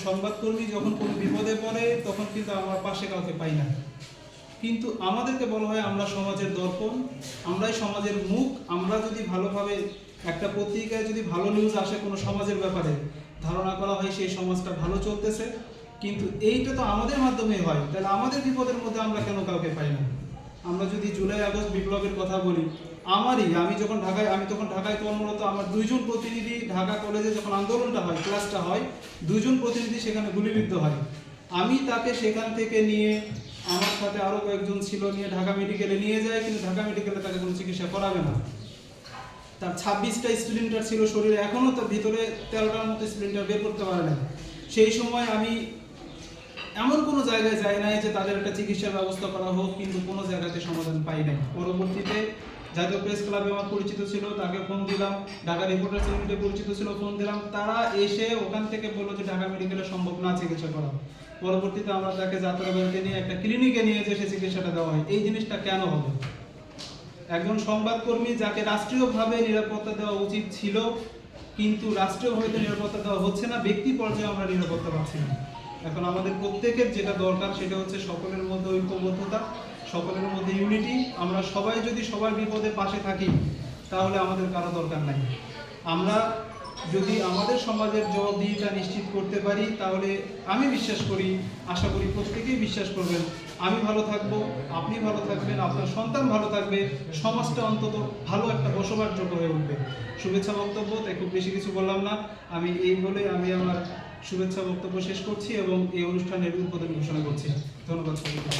সংবাদকর্মী যখন কোনো বিপদে পড়ে তখন কিন্তু আমার পাশে কাউকে পাই না, কিন্তু আমাদেরকে বলা হয় আমরা সমাজের দর্পণ, আমরাই সমাজের মুখ। আমরা যদি ভালোভাবে একটা পত্রিকায় যদি ভালো নিউজ আসে কোনো সমাজের ব্যাপারে, ধারণা করা হয় সেই সমাজটা ভালো চলতেছে, কিন্তু এইটা তো আমাদের মাধ্যমে হয়, তাহলে আমাদের বিপদের মধ্যে আমরা কেন কাউকে পাই না? আমরা যদি জুলাই আগস্ট বিপ্লবের কথা বলি, আমি তখন ঢাকায় কর্মরত, আমার 2 জন প্রতিনিধি ঢাকা কলেজে যখন আন্দোলনটা হয়, ক্লাসটা হয়, 2 জন প্রতিনিধি সেখানে গুলিবিদ্ধ হয়। আমি তাকে সেখান থেকে নিয়ে, আমার সাথে আরও কয়েকজন ছিল, নিয়ে ঢাকা মেডিকেলে নিয়ে যায়, কিন্তু ঢাকা মেডিকেলে তাকে কোনো চিকিৎসা করাবে না। তার 26টা স্প্লিন্টার ছিল শরীরে, এখনও তার ভিতরে 13টার মতো স্প্লিন্টার বের করতে পারে না। সেই সময় আমি এমন কোনো জায়গায় যাই নাই যে তাদের একটা চিকিৎসার ব্যবস্থা করা হোক, কিন্তু কোনো জায়গাতে সমাধান পাই নাই। পরবর্তীতে জাতীয় প্রেস ক্লাবে আমার পরিচিত ছিল, তাকে ফোন দিলাম, ঢাকা রিপোর্টার্স ইউনিটে পরিচিত ছিল, ফোন দিলাম, তারা এসে ওখান থেকে বললো যে ঢাকা মেডিকেলে সম্ভব না চিকিৎসা করা। পরবর্তীতে আমরা তাকে যাত্রাবাড়িতে নিয়ে একটা ক্লিনিকে নিয়ে যে সে চিকিৎসাটা দেওয়া হয়। এই জিনিসটা কেন হবে? একজন সংবাদকর্মী যাকে রাষ্ট্রীয়ভাবে নিরাপত্তা দেওয়া উচিত ছিল, কিন্তু রাষ্ট্রীয়ভাবে তো নিরাপত্তা দেওয়া হচ্ছে না, ব্যক্তি পর্যায়ে আমরা নিরাপত্তা পাচ্ছি না। এখন আমাদের প্রত্যেকের যেটা দরকার সেটা হচ্ছে সকলের মধ্যে ঐক্যবদ্ধতা, সকলের মধ্যে ইউনিটি। আমরা সবাই যদি সবার বিপদে পাশে থাকি তাহলে আমাদের কারো দরকার নাই। আমরা যদি আমাদের সমাজের জবাবদিহিতা নিশ্চিত করতে পারি তাহলে আমি বিশ্বাস করি, আশা করি প্রত্যেকেই বিশ্বাস করবেন, আমি ভালো থাকব, আপনি ভালো থাকবেন, আপনার সন্তান ভালো থাকবে, সমাজটা অন্তত ভালো একটা বসবাসযোগ্য হয়ে উঠবে। শুভেচ্ছা বক্তব্য, তাই খুব বেশি কিছু বললাম না। আমি এই বলে আমি আমার শুভেচ্ছা বক্তব্য শেষ করছি এবং এই অনুষ্ঠানের উদ্বোধন ঘোষণা করছি। ধন্যবাদ সবাইকে।